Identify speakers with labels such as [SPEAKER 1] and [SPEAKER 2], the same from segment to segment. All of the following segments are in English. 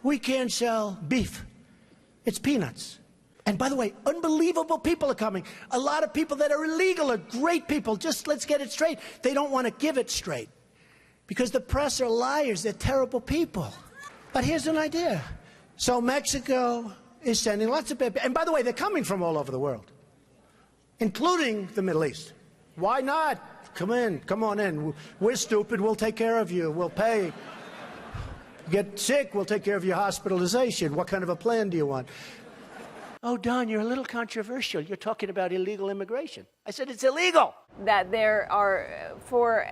[SPEAKER 1] we can't sell beef. It's peanuts. And by the way, unbelievable people are coming. A lot of people that are illegal are great people. Just let's get it straight. They don't want to give it straight because the press are liars. They're terrible people. But here's an idea. So Mexico is sending lots of people. And by the way, they're coming from all over the world, including the Middle East. Why not? Come in. Come on in. We're stupid. We'll take care of you. We'll pay. Get sick, we'll take care of your hospitalization. What kind of a plan do you want? Oh, Don, you're a little controversial. You're talking about illegal immigration. I said it's illegal.
[SPEAKER 2] That there are, for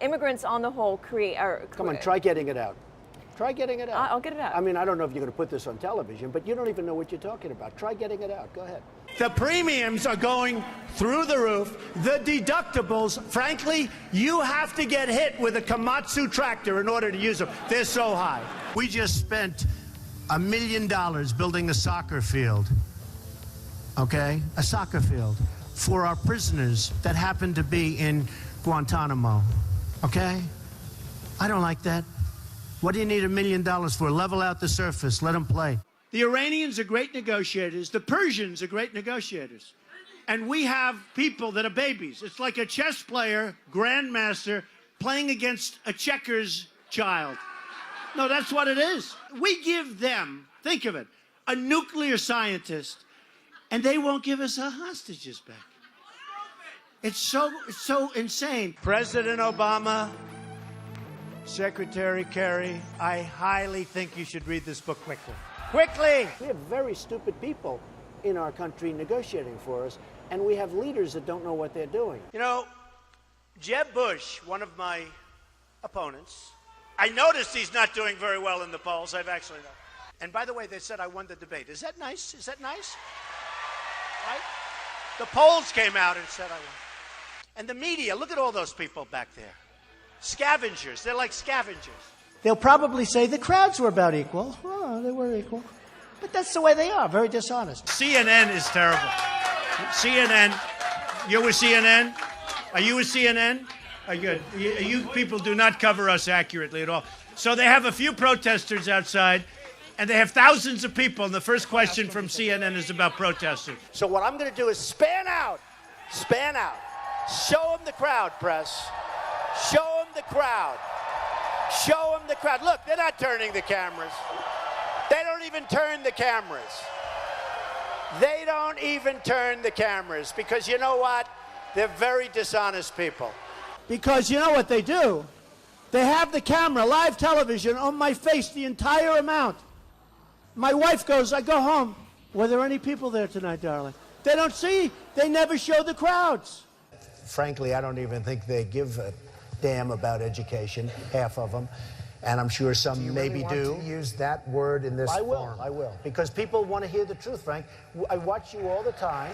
[SPEAKER 2] immigrants on the whole,
[SPEAKER 1] Come on, try getting it out. Try getting it out.
[SPEAKER 2] I'll get it out.
[SPEAKER 1] I mean, I don't know if you're going to put this on television, but you don't even know what you're talking about. Try getting it out. Go ahead. The premiums are going through the roof. The deductibles, frankly, you have to get hit with a Komatsu tractor in order to use them. They're so high. We just spent $1 million building a soccer field, okay? A soccer field for our prisoners that happen to be in Guantanamo, okay? I don't like that. What do you need $1 million for? Level out the surface. Let them play. The Iranians are great negotiators. The Persians are great negotiators. And we have people that are babies. It's like a chess player, grandmaster, playing against a checkers child. No, that's what it is. We give them, think of it, a nuclear scientist, and they won't give us our hostages back. It's so insane. President Obama, Secretary Kerry, I highly think you should read this book quickly. Quickly! We have very stupid people in our country negotiating for us, and we have leaders that don't know what they're doing. You know, Jeb Bush, one of my opponents, I noticed he's not doing very well in the polls. I've actually known. And by the way, they said I won the debate. Is that nice? Is that nice? Right? The polls came out and said I won. And the media, look at all those people back there. Scavengers. They're like scavengers. They'll probably say the crowds were about equal. Oh, they were equal. But that's the way they are, very dishonest. CNN is terrible. CNN. You're with CNN? Are you with CNN? Are you, you people do not cover us accurately at all. So they have a few protesters outside, and they have thousands of people, and the first question from CNN is about protesters. So what I'm going to do is span out. Span out. Show them the crowd, press. Show them the crowd. Show them the crowd. Look, they're not turning the cameras. They don't even turn the cameras. They don't even turn the cameras because you know what? They're very dishonest people. Because you know what they do? They have the camera, live television, on my face the entire amount. My wife goes, I go home. Were there any people there tonight, darling? They don't see. They never show the crowds. Frankly, I don't even think they give a damn about education, half of them. And I'm sure some maybe do.
[SPEAKER 3] Want to use that word in this form?
[SPEAKER 1] I will. Because people want to hear the truth, Frank. I watch you all the time.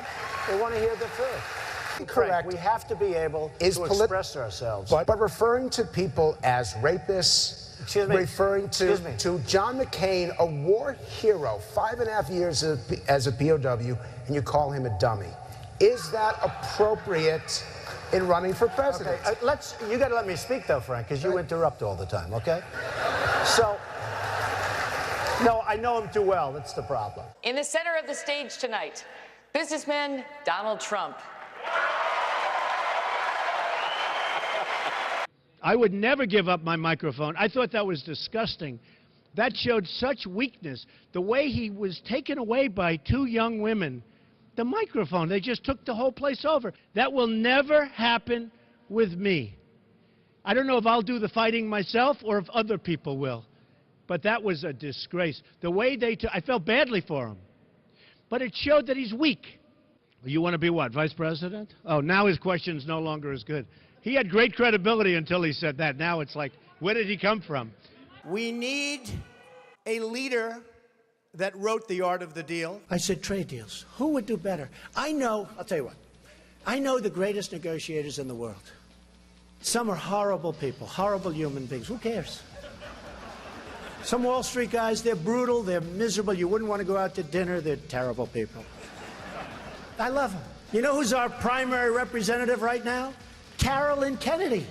[SPEAKER 1] They want to hear the truth.
[SPEAKER 3] Correct.
[SPEAKER 1] Frank, we have to be able to express ourselves.
[SPEAKER 3] But referring to people as rapists, referring to John McCain, a war hero, 5.5 years as a POW, and you call him a dummy. Is that appropriate in running for president?
[SPEAKER 1] Okay, you got to let me speak, though, Frank, because you interrupt all the time, okay? So, no, I know him too well. That's the problem.
[SPEAKER 4] In the center of the stage tonight, businessman Donald Trump.
[SPEAKER 5] I would never give up my microphone. I thought that was disgusting. That showed such weakness. The way he was taken away by two young women. The microphone, they just took the whole place over. That will never happen with me. I don't know if I'll do the fighting myself or if other people will. But that was a disgrace. The way they took, I felt badly for him. But it showed that he's weak. You want to be what, vice president? Oh, now his question's no longer as good. He had great credibility until he said that. Now it's like, where did he come from?
[SPEAKER 1] We need a leader that wrote The Art of the Deal. I said trade deals. Who would do better? I know, I'll tell you what, I know the greatest negotiators in the world. Some are horrible people, horrible human beings. Who cares? Some Wall Street guys, they're brutal, they're miserable. You wouldn't want to go out to dinner. They're terrible people. I love them. You know who's our primary representative right now? Carolyn Kennedy.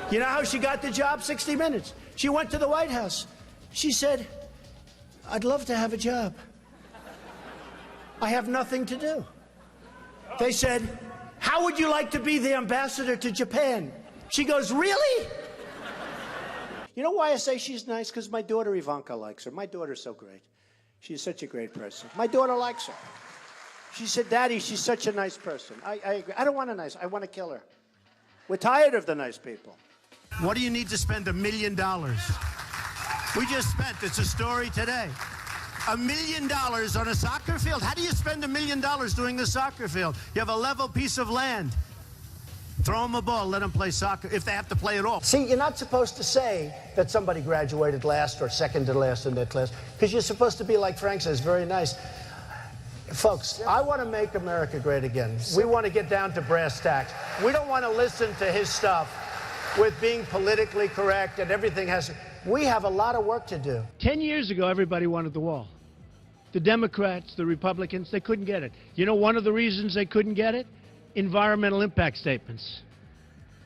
[SPEAKER 1] You know how she got the job? 60 Minutes. She went to the White House. She said, I'd love to have a job. I have nothing to do. They said, how would you like to be the ambassador to Japan? She goes, really? You know why I say she's nice? Because my daughter Ivanka likes her. My daughter's so great. She's such a great person. My daughter likes her. She said, Daddy, she's such a nice person. I agree. I don't want a nice, I want to kill her. We're tired of the nice people. What do you need to spend $1 million? We just spent, it's a story today, $1 million on a soccer field. How do you spend $1 million doing the soccer field? You have a level piece of land. Throw them a ball, let them play soccer, if they have to play at all. See, you're not supposed to say that somebody graduated last or second to last in their class, because you're supposed to be, like Frank says, very nice. Folks, I want to make America great again. We want to get down to brass tacks. We don't want to listen to his stuff with being politically correct and everything has... We have a lot of work to do.
[SPEAKER 5] 10 years ago, everybody wanted the wall. The Democrats, the Republicans, they couldn't get it. You know one of the reasons they couldn't get it? Environmental impact statements.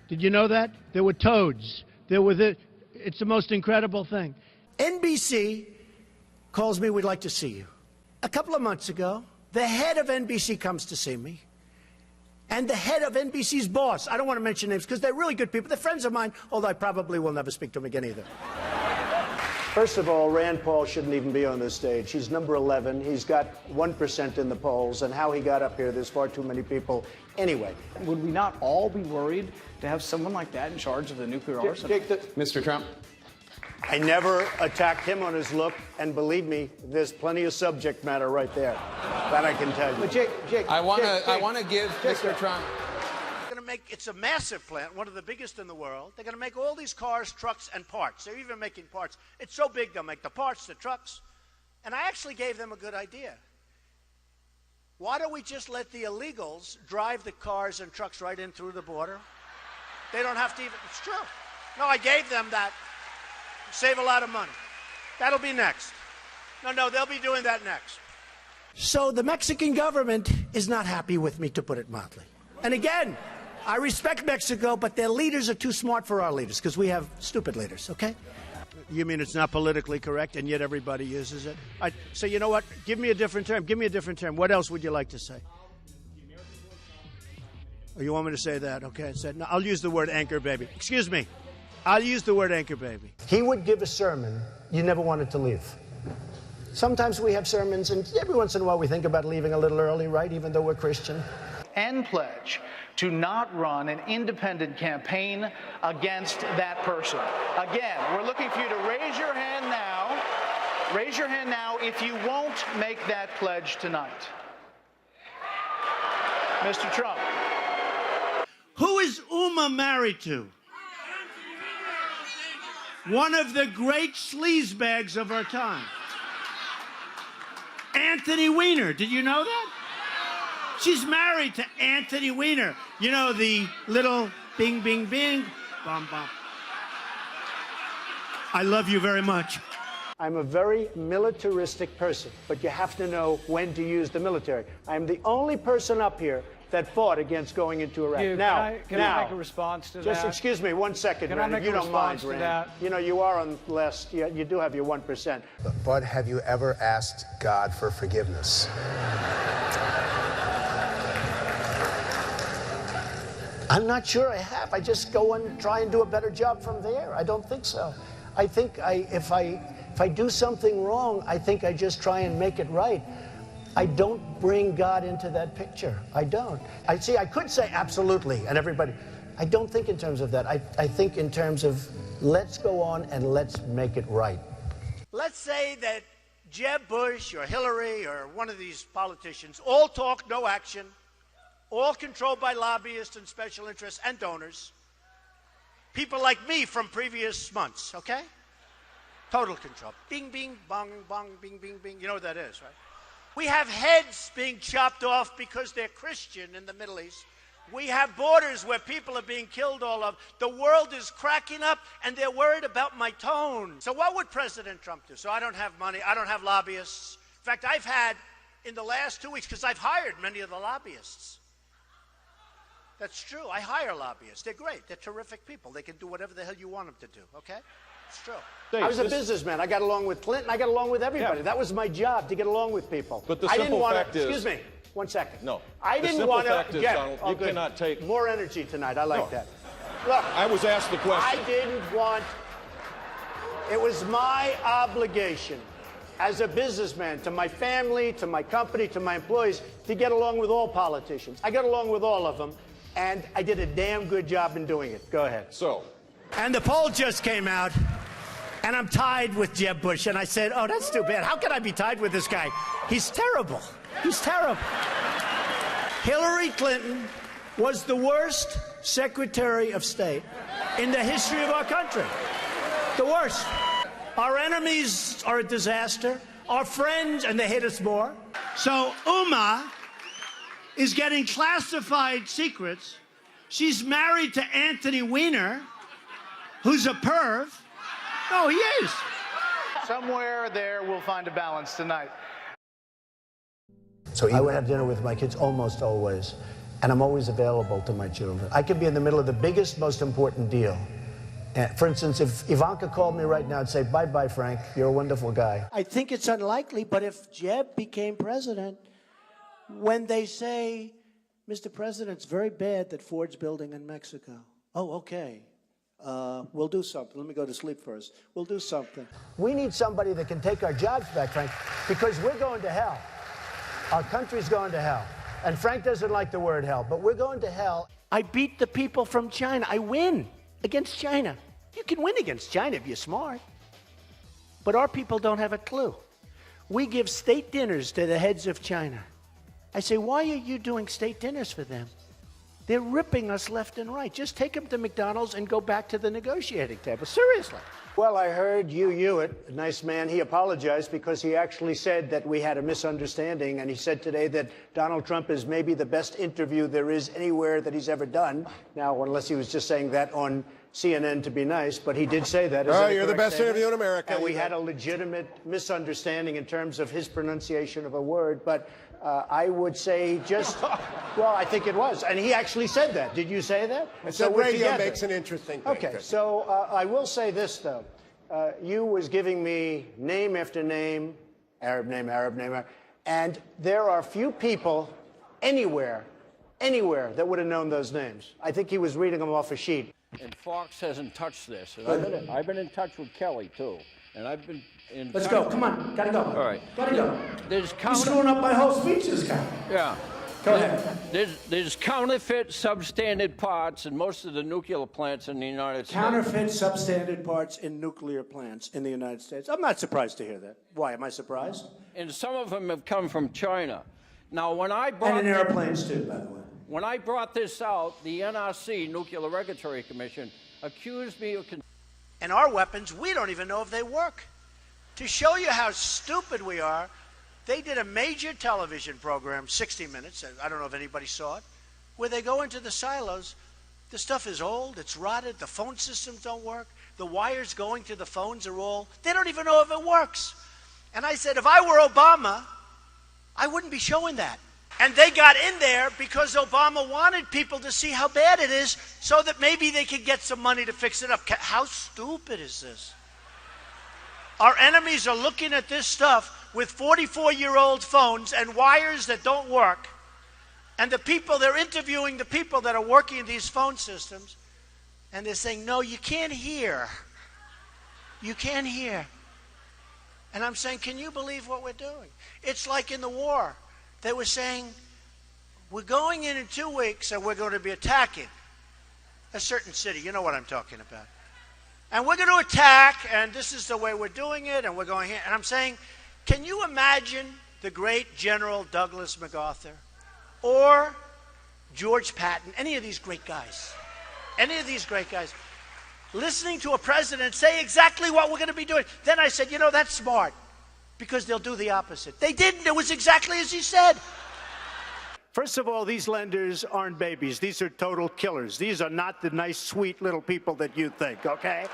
[SPEAKER 5] Did you know that? There were toads. It's the most incredible thing.
[SPEAKER 1] NBC calls me, we'd like to see you. A couple of months ago, the head of NBC comes to see me. And the head of NBC's boss, I don't want to mention names because they're really good people. They're friends of mine, although I probably will never speak to them again either. First of all, Rand Paul shouldn't even be on this stage. He's number 11. He's got 1% in the polls. And how he got up here, there's far too many people. Anyway.
[SPEAKER 6] Would we not all be worried to have someone like that in charge of the nuclear arsenal?
[SPEAKER 7] Mr. Trump.
[SPEAKER 1] I never attacked him on his look, and believe me, there's plenty of subject matter right there. That I can tell you.
[SPEAKER 7] But Jake, I want to give Mr. Trump.
[SPEAKER 1] It's a massive plant, one of the biggest in the world. They're going to make all these cars, trucks, and parts. They're even making parts. It's so big, they'll make the parts, the trucks. And I actually gave them a good idea. Why don't we just let the illegals drive the cars and trucks right in through the border? They don't have to even, it's true. No, I gave them that. Save a lot of money. That'll be next. No, they'll be doing that next. So the Mexican government is not happy with me, to put it mildly. And again, I respect Mexico, but their leaders are too smart for our leaders, because we have stupid leaders, okay? You mean it's not politically correct, and yet everybody uses it? So you know what? Give me a different term. Give me a different term. What else would you like to say? Oh, you want me to say that? Okay. No, I'll use the word anchor baby. Excuse me. I'll use the word anchor baby. He would give a sermon you never wanted to leave. Sometimes we have sermons, and every once in a while we think about leaving a little early, right, even though we're Christian.
[SPEAKER 6] And pledge to not run an independent campaign against that person. Again, we're looking for you to raise your hand now. Raise your hand now if you won't make that pledge tonight. Mr. Trump.
[SPEAKER 5] Who is Uma married to? One of the great sleazebags of our time. Anthony Weiner. Did you know that? She's married to Anthony Weiner. You know, the little bing, bing, bing, bum, bum. I love you very much. I'm a very militaristic person, but you have to know when to use the military. I'm the only person up here that fought against going into Iraq.
[SPEAKER 6] Can I make a response to that?
[SPEAKER 1] Just excuse me 1 second, Rand, if you don't mind, Rand. You know, you are on less, you do have your 1%.
[SPEAKER 3] But have you ever asked God for forgiveness?
[SPEAKER 1] I'm not sure I have. I just go and try and do a better job from there. I don't think so. I think if I do something wrong, I think I just try and make it right. I don't bring God into that picture. I don't. I could say absolutely, and everybody. I don't think in terms of that. I think in terms of let's go on and let's make it right. Let's say that Jeb Bush or Hillary or one of these politicians all talk, no action, all controlled by lobbyists and special interests and donors. People like me from previous months, okay? Total control. Bing, bing, bong, bong, bing, bing, bing. You know what that is, right? We have heads being chopped off because they're Christian in the Middle East. We have borders where people are being killed all over. The world is cracking up, and they're worried about my tone. So what would President Trump do? So I don't have money. I don't have lobbyists. In fact, I've had, in the last 2 weeks, because I've hired many of the lobbyists. That's true. I hire lobbyists. They're great. They're terrific people. They can do whatever the hell you want them to do, okay? It's true.
[SPEAKER 8] Dave,
[SPEAKER 1] I was a businessman. I got along with Clinton. I got along with everybody.
[SPEAKER 8] Yeah.
[SPEAKER 1] That was my job, to get along with people.
[SPEAKER 8] But the
[SPEAKER 1] I didn't
[SPEAKER 8] simple
[SPEAKER 1] want
[SPEAKER 8] fact
[SPEAKER 1] to.
[SPEAKER 8] is-
[SPEAKER 1] Excuse me. 1 second.
[SPEAKER 8] No.
[SPEAKER 1] I
[SPEAKER 8] The
[SPEAKER 1] didn't
[SPEAKER 8] simple
[SPEAKER 1] want
[SPEAKER 8] fact
[SPEAKER 1] to.
[SPEAKER 8] is, Donald, you cannot take-
[SPEAKER 1] more energy tonight. I like
[SPEAKER 8] No.
[SPEAKER 1] that. Look,
[SPEAKER 8] I was asked the question.
[SPEAKER 1] I didn't want. It was my obligation as a businessman to my family, to my company, to my employees, to get along with all politicians. I got along with all of them, and I did a damn good job in doing it. Go ahead.
[SPEAKER 8] So,
[SPEAKER 5] And the poll just came out, and I'm tied with Jeb Bush. And I said, oh, that's too bad. How can I be tied with this guy? He's terrible. He's terrible. Hillary Clinton was the worst Secretary of State in the history of our country. The worst. Our enemies are a disaster. Our friends, and they hate us more. So Uma is getting classified secrets. She's married to Anthony Weiner, who's a perv. No, he is.
[SPEAKER 6] Somewhere there, we'll find a balance tonight.
[SPEAKER 3] So
[SPEAKER 1] I would have dinner with my kids almost always, and I'm always available to my children. I could be in the middle of the biggest, most important deal. For instance, if Ivanka called me right now and say, bye-bye, Frank, you're a wonderful guy. I think it's unlikely, but if Jeb became president, when they say, Mr. President, it's very bad that Ford's building in Mexico. Oh, okay. We'll do something. Let me go to sleep first. We'll do something. We need somebody that can take our jobs back, Frank, because we're going to hell. Our country's going to hell. And Frank doesn't like the word hell, but we're going to hell. I beat the people from China. I win against China. You can win against China if you're smart. But our people don't have a clue. We give state dinners to the heads of China. I say, why are you doing state dinners for them? They're ripping us left and right. Just take them to McDonald's and go back to the negotiating table. Seriously. Well, I heard Hugh Hewitt, a nice man, he apologized because he actually said that we had a misunderstanding, and he said today that Donald Trump is maybe the best interview there is anywhere that he's ever done. Now, unless he was just saying that on CNN to be nice, but he did say that.
[SPEAKER 9] Oh, you're the best interview in America.
[SPEAKER 1] And we had a legitimate misunderstanding in terms of his pronunciation of a word, but I would say just, well, I think it was. And he actually said that. Did you say that?
[SPEAKER 9] I said radio makes an interesting thing.
[SPEAKER 1] Okay, so I will say this, though. You was giving me name after name, Arab name, and there are few people anywhere that would have known those names. I think he was reading them off a sheet.
[SPEAKER 10] And Fox hasn't touched this. And I've been in touch with Kelly, too. And I've been in
[SPEAKER 1] Let's go. Come on. Gotta go.
[SPEAKER 10] All right.
[SPEAKER 1] Gotta go.
[SPEAKER 10] There's
[SPEAKER 1] You're screwing up my whole speech, this guy.
[SPEAKER 10] Yeah.
[SPEAKER 1] Go ahead.
[SPEAKER 10] There's counterfeit substandard parts in most of the nuclear plants in the United States.
[SPEAKER 1] Counterfeit substandard parts in nuclear plants in the United States. I'm not surprised to hear that. Why? Am I surprised?
[SPEAKER 10] And some of them have come from China. Now, when I brought...
[SPEAKER 1] And in airplanes, too, by the way.
[SPEAKER 10] When I brought this out, the NRC, Nuclear Regulatory Commission, accused me of...
[SPEAKER 5] And our weapons, we don't even know if they work. To show you how stupid we are, they did a major television program, 60 Minutes, I don't know if anybody saw it, where they go into the silos. The stuff is old, it's rotted, the phone systems don't work, the wires going to the phones are all, they don't even know if it works. And I said, if I were Obama, I wouldn't be showing that. And they got in there because Obama wanted people to see how bad it is so that maybe they could get some money to fix it up. How stupid is this? Our enemies are looking at this stuff with 44-year-old phones and wires that don't work. And they're interviewing the people that are working in these phone systems. And they're saying, no, you can't hear. You can't hear. And I'm saying, can you believe what we're doing? It's like in the war. They were saying, we're going in 2 weeks and we're going to be attacking a certain city. You know what I'm talking about. And we're going to attack, and this is the way we're doing it, and we're going here. And I'm saying, can you imagine the great General Douglas MacArthur or George Patton, any of these great guys, listening to a president say exactly what we're going to be doing? Then I said, you know, that's smart, because they'll do the opposite. They didn't. It was exactly as he said. First of all, these lenders aren't babies. These are total killers. These are not the nice, sweet little people that you think, okay?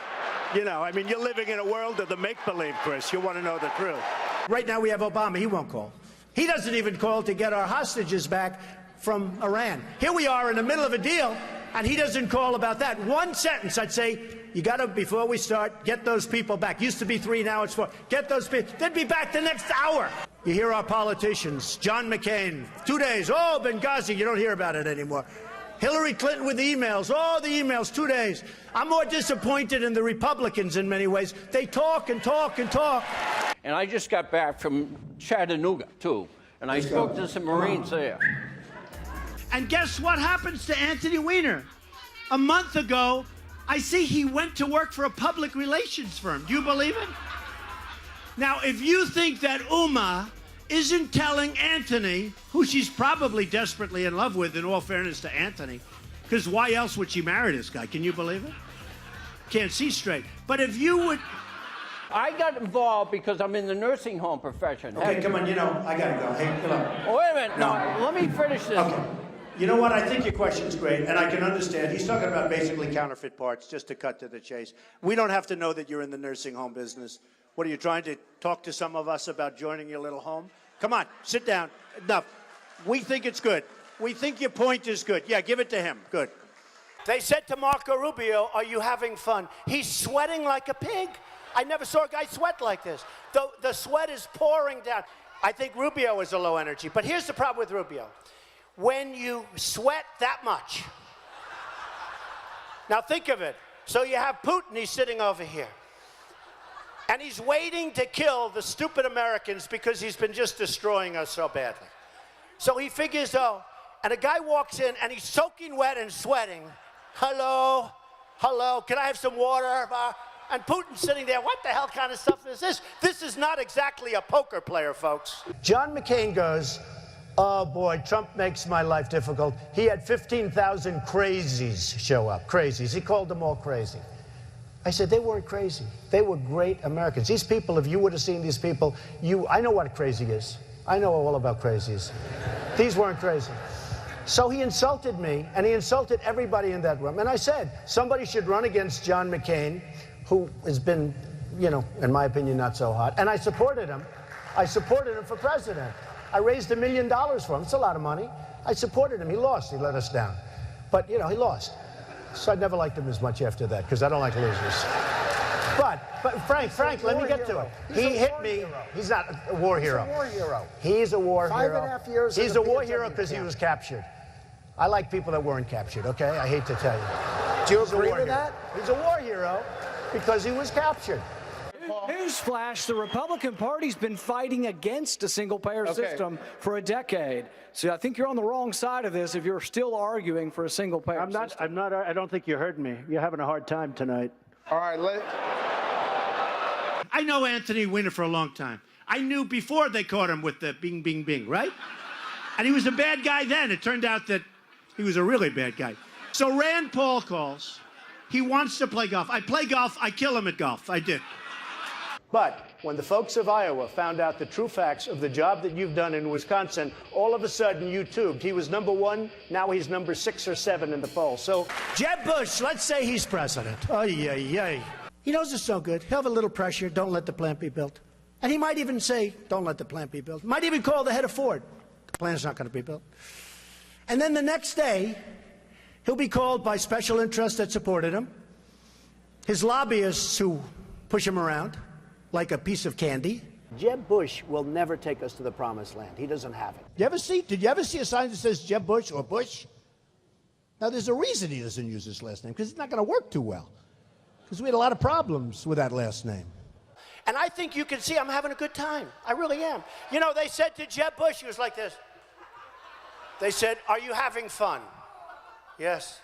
[SPEAKER 5] You know, I mean, you're living in a world of the make-believe, Chris. You want to know the truth. Right now we have Obama. He won't call. He doesn't even call to get our hostages back from Iran. Here we are in the middle of a deal,
[SPEAKER 1] And he doesn't call about that. One sentence, I'd say, you got to, before we start, get those people back. Used to be 3, now it's 4. Get those people. They'd be back the next hour. You hear our politicians, John McCain, 2 days. Oh, Benghazi, you don't hear about it anymore. Hillary Clinton with the emails. Oh, the emails, 2 days. I'm more disappointed in the Republicans in many ways. They talk and talk and talk.
[SPEAKER 10] And I just got back from Chattanooga, too. And I spoke to some Marines there.
[SPEAKER 5] And guess what happens to Anthony Weiner? A month ago, I see he went to work for a public relations firm. Do you believe it? Now, if you think that Uma isn't telling Anthony, who she's probably desperately in love with, in all fairness to Anthony, because why else would she marry this guy? Can you believe it? Can't see straight. But if you would...
[SPEAKER 10] I got involved because I'm in the nursing home profession.
[SPEAKER 1] Okay, come on, I got to go. Hey, come on.
[SPEAKER 10] Oh, wait a minute. No, let me finish this.
[SPEAKER 1] Okay. You know what? I think your question's great, and I can understand. He's talking about basically counterfeit parts, just to cut to the chase. We don't have to know that you're in the nursing home business. What are you trying to talk to some of us about joining your little home? Come on, sit down. Enough. We think it's good. We think your point is good. Yeah, give it to him. Good. They said to Marco Rubio, are you having fun? He's sweating like a pig. I never saw a guy sweat like this. The sweat is pouring down. I think Rubio is a low energy, but here's the problem with Rubio. When you sweat that much, now think of it. So you have Putin, he's sitting over here. And he's waiting to kill the stupid Americans because he's been just destroying us so badly. So he figures, and a guy walks in and he's soaking wet and sweating. Hello, can I have some water? And Putin's sitting there, what the hell kind of stuff is this? This is not exactly a poker player, folks. John McCain goes, oh boy, Trump makes my life difficult. He had 15,000 crazies show up, crazies. He called them all crazy. I said, they weren't crazy. They were great Americans. These people, if you would have seen these people, I know what crazy is. I know all about crazies. These weren't crazy. So he insulted me, and he insulted everybody in that room. And I said, somebody should run against John McCain, who has been, in my opinion, not so hot. And I supported him. I supported him for president. I raised $1 million for him. It's a lot of money. I supported him. He lost. He let us down. But, he lost. So I never liked him as much after that, because I don't like losers. But Frank, let me get to it. He hit me. He's not a war hero.
[SPEAKER 3] He's a war hero.
[SPEAKER 1] He's a war hero.
[SPEAKER 3] 5.5 years.
[SPEAKER 1] He's a war hero because he was captured. I like people that weren't captured, okay? I hate to tell you.
[SPEAKER 3] Do you agree with that?
[SPEAKER 1] He's a war hero because he was captured.
[SPEAKER 11] Newsflash, the Republican Party's been fighting against a single-payer system for a decade. So I think you're on the wrong side of this if you're still arguing for a single-payer system.
[SPEAKER 1] I don't think you heard me. You're having a hard time tonight.
[SPEAKER 6] All right,
[SPEAKER 5] I know Anthony Weiner for a long time. I knew before they caught him with the bing, bing, bing, right? And he was a bad guy then. It turned out that he was a really bad guy. So Rand Paul calls. He wants to play golf. I play golf. I kill him at golf. I did.
[SPEAKER 1] But when the folks of Iowa found out the true facts of the job that you've done in Wisconsin, all of a sudden you tubed. He was #1, now he's number 6 or 7 in the poll. So Jeb Bush, let's say he's president. He knows it's so good. He'll have a little pressure. Don't let the plant be built. And he might even say, don't let the plant be built. Might even call the head of Ford. The plant's not going to be built. And then the next day, he'll be called by special interests that supported him, his lobbyists who push him around like a piece of candy. Jeb Bush will never take us to the promised land. He doesn't have it. Did you ever see a sign that says Jeb Bush or Bush? Now, there's a reason he doesn't use his last name, because it's not going to work too well. Because we had a lot of problems with that last name. And I think you can see I'm having a good time. I really am. They said to Jeb Bush, he was like this. They said, are you having fun? Yes.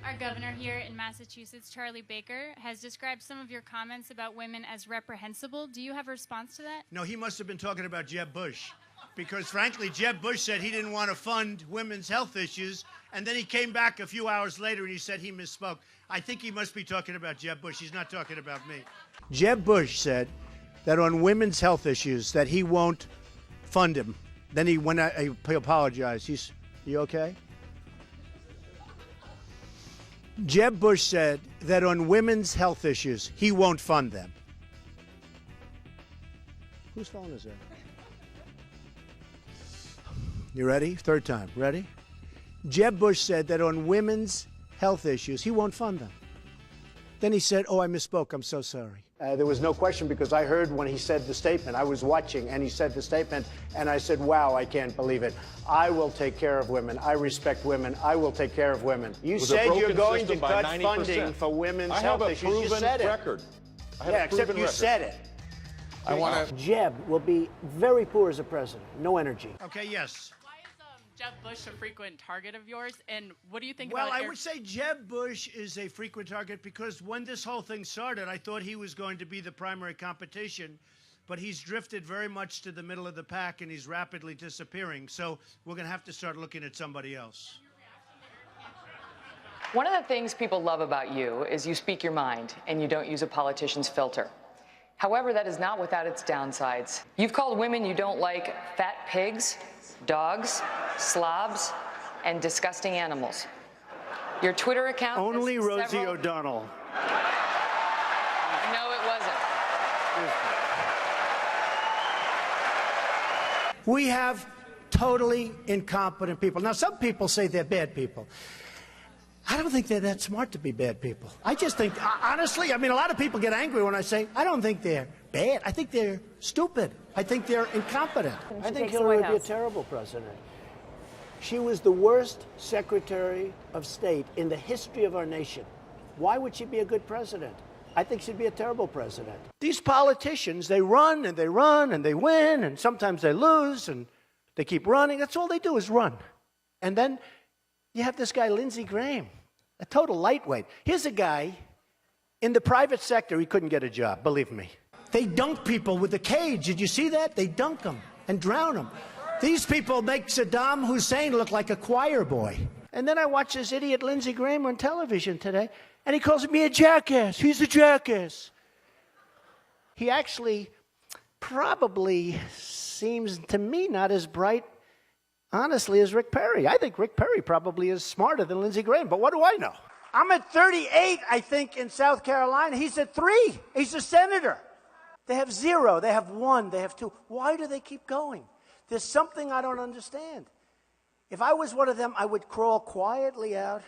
[SPEAKER 12] Our governor here in Massachusetts, Charlie Baker, has described some of your comments about women as reprehensible. Do you have a response to that?
[SPEAKER 5] No, he must have been talking about Jeb Bush. Because, frankly, Jeb Bush said he didn't want to fund women's health issues, and then he came back a few hours later and he said he misspoke. I think he must be talking about Jeb Bush. He's not talking about me. Jeb Bush said that on women's health issues that he won't fund him. Then he apologized. You okay? Jeb Bush said that on women's health issues, he won't fund them. Whose phone is that? You ready? Third time. Ready?
[SPEAKER 1] Jeb Bush said that on women's health issues, he won't fund them. Then he said, oh, I misspoke. I'm so sorry. There was no question because I heard when he said the statement. I was watching and he said the statement and I said, wow, I can't believe it. I will take care of women. I respect women. I will take care of women. You said you're going to cut funding for women's health issues. You said it. Yeah, except you said it.
[SPEAKER 7] I want to.
[SPEAKER 1] Jeb will be very poor as a president. No energy.
[SPEAKER 5] Okay, yes.
[SPEAKER 13] Why is Jeb Bush a frequent target of yours, and what do you think
[SPEAKER 5] Well,
[SPEAKER 13] about
[SPEAKER 5] I would say Jeb Bush is a frequent target because when this whole thing started, I thought he was going to be the primary competition, but he's drifted very much to the middle of the pack and he's rapidly disappearing. So we're going to have to start looking at somebody else.
[SPEAKER 4] One of the things people love about you is you speak your mind and you don't use a politician's filter. However, that is not without its downsides. You've called women you don't like fat pigs, dogs, slobs, and disgusting animals. Your Twitter account...
[SPEAKER 1] Only Rosie O'Donnell.
[SPEAKER 4] No, it wasn't.
[SPEAKER 1] We have totally incompetent people. Now, some people say they're bad people. I don't think they're that smart to be bad people. I just think, honestly, I mean, a lot of people get angry when I say, I don't think they're bad. I think they're stupid. I think they're incompetent. I think Hillary would be a terrible president. She was the worst Secretary of State in the history of our nation. Why would she be a good president? I think she'd be a terrible president. These politicians, they run and they run and they win and sometimes they lose and they keep running. That's all they do is run. And then you have this guy, Lindsey Graham, a total lightweight. Here's a guy in the private sector, he couldn't get a job, believe me. They dunk people with a cage. Did you see that? They dunk them and drown them. These people make Saddam Hussein look like a choir boy. And then I watch this idiot Lindsey Graham on television today, and he calls me a jackass. He's a jackass. He actually probably seems to me not as bright, honestly, as Rick Perry. I think Rick Perry probably is smarter than Lindsey Graham, but what do I know? I'm at 38, I think, in South Carolina. He's at 3. He's a senator. They have 0. They have 1. They have 2. Why do they keep going? There's something I don't understand. If I was one of them, I would crawl quietly out.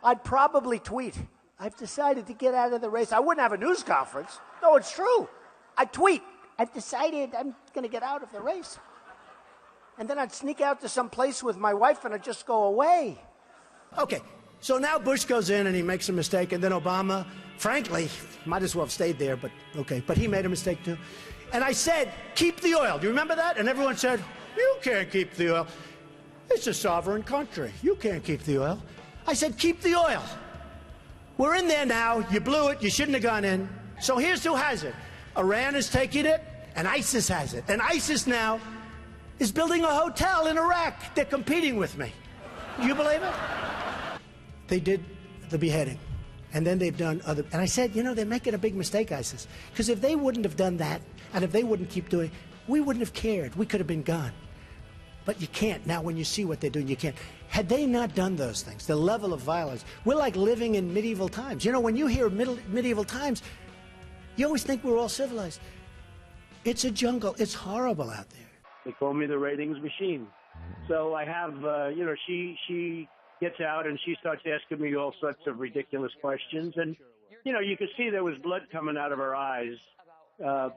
[SPEAKER 1] I'd probably tweet. I've decided to get out of the race. I wouldn't have a news conference. No, it's true. I'd tweet. I've decided I'm going to get out of the race. And then I'd sneak out to some place with my wife and I'd just go away. Okay, so now Bush goes in and he makes a mistake, and then Obama, frankly, might as well have stayed there, but okay, but he made a mistake too. And I said, keep the oil. Do you remember that? And everyone said, you can't keep the oil. It's a sovereign country. You can't keep the oil. I said, keep the oil. We're in there now. You blew it. You shouldn't have gone in. So here's who has it. Iran is taking it, and ISIS has it. And ISIS now is building a hotel in Iraq. They're competing with me. Do you believe it? They did the beheading. And then they've done other... And I said, you know, they're making a big mistake, ISIS. Because if they wouldn't have done that, and if they wouldn't keep doing it, we wouldn't have cared. We could have been gone. But you can't. Now, when you see what they're doing, you can't. Had they not done those things, the level of violence, we're like living in medieval times. You know, when you hear medieval times, you always think we're all civilized. It's a jungle. It's horrible out there.
[SPEAKER 14] They call me the ratings machine. So I have, you know, she gets out and she starts asking me all sorts of ridiculous questions. And, you know, you could see there was blood coming out of her eyes,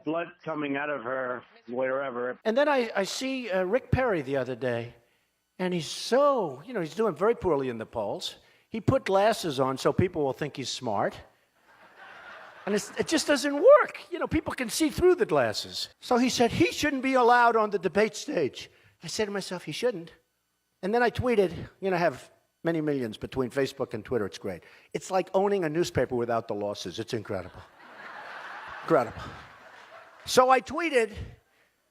[SPEAKER 14] blood coming out of her wherever.
[SPEAKER 1] And then I see Rick Perry the other day, and he's so, you know, he's doing very poorly in the polls. He put glasses on so people will think he's smart. And it just doesn't work. You know, people can see through the glasses. So he said he shouldn't be allowed on the debate stage. I said to myself, he shouldn't. And then I tweeted, you know, I have many millions between Facebook and Twitter. It's great. It's like owning a newspaper without the losses. It's incredible. Incredible. So I tweeted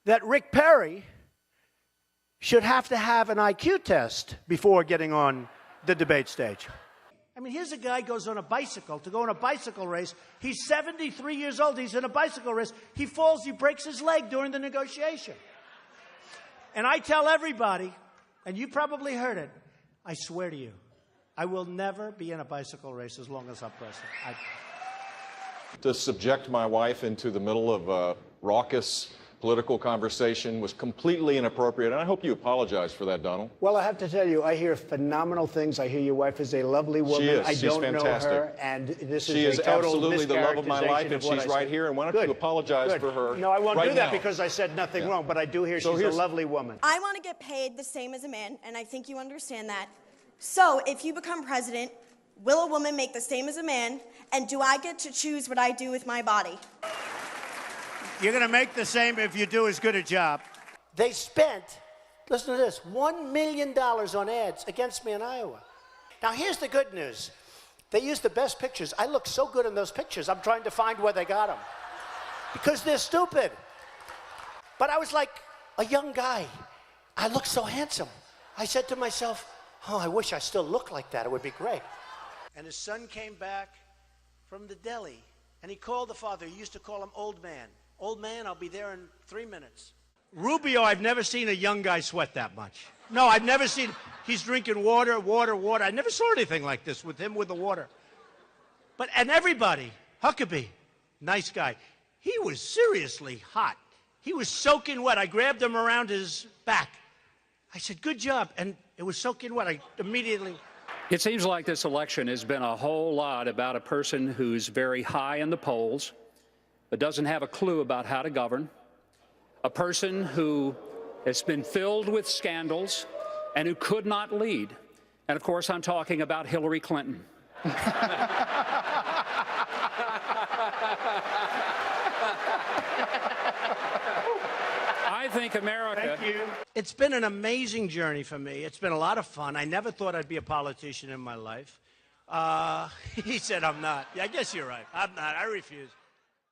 [SPEAKER 1] that Rick Perry should have to have an IQ test before getting on the debate stage. I mean, here's a guy goes on a bicycle to go on a bicycle race. He's 73 years old. He's in a bicycle race. He falls. He breaks his leg during the negotiation. And I tell everybody, and you probably heard it, I swear to you, I will never be in a bicycle race as long as I'm president.
[SPEAKER 8] To subject my wife into the middle of a raucous political conversation was completely inappropriate, and I hope you apologize for that, Donald.
[SPEAKER 1] Well, I have to tell you, I hear phenomenal things. I hear your wife is a lovely woman.
[SPEAKER 8] She is.
[SPEAKER 1] I
[SPEAKER 8] She's
[SPEAKER 1] don't
[SPEAKER 8] fantastic.
[SPEAKER 1] know her, and this
[SPEAKER 8] She
[SPEAKER 1] is
[SPEAKER 8] is
[SPEAKER 1] a total
[SPEAKER 8] absolutely the love of my life,
[SPEAKER 1] mischaracterization
[SPEAKER 8] and
[SPEAKER 1] of what
[SPEAKER 8] she's
[SPEAKER 1] I
[SPEAKER 8] right
[SPEAKER 1] said.
[SPEAKER 8] here, and why don't
[SPEAKER 1] Good.
[SPEAKER 8] you apologize
[SPEAKER 1] Good.
[SPEAKER 8] for her?
[SPEAKER 1] No, I won't
[SPEAKER 8] right
[SPEAKER 1] do that
[SPEAKER 8] now.
[SPEAKER 1] because I said nothing wrong, but I do hear
[SPEAKER 8] So
[SPEAKER 1] she's a
[SPEAKER 8] here's-
[SPEAKER 1] lovely woman.
[SPEAKER 15] I want to get paid the same as a man, and I think you understand that. So if you become president, will a woman make the same as a man, and do I get to choose what I do with my body?
[SPEAKER 1] You're going to make the same if you do as good a job. They spent, listen to this, $1 million on ads against me in Iowa. Now, here's the good news. They used the best pictures. I look so good in those pictures, I'm trying to find where they got them. Because they're stupid. But I was like a young guy. I looked so handsome. I said to myself, oh, I wish I still looked like that. It would be great. And his son came back from the deli, and he called the father. He used to call him Old Man. Old Man, I'll be there in 3 minutes. Rubio, I've never seen a young guy sweat that much. No, I've never seen, he's drinking water. I never saw anything like this with him with the water. And everybody, Huckabee, nice guy, he was seriously hot. He was soaking wet. I grabbed him around his back. I said, good job. And it was soaking wet. I immediately...
[SPEAKER 16] It seems like this election has been a whole lot about a person who's very high in the polls, but doesn't have a clue about how to govern, a person who has been filled with scandals and who could not lead. And of course, I'm talking about Hillary Clinton. I think America...
[SPEAKER 1] Thank you. It's been an amazing journey for me. It's been a lot of fun. I never thought I'd be a politician in my life. He said I'm not. Yeah, I guess you're right. I'm not. I refuse.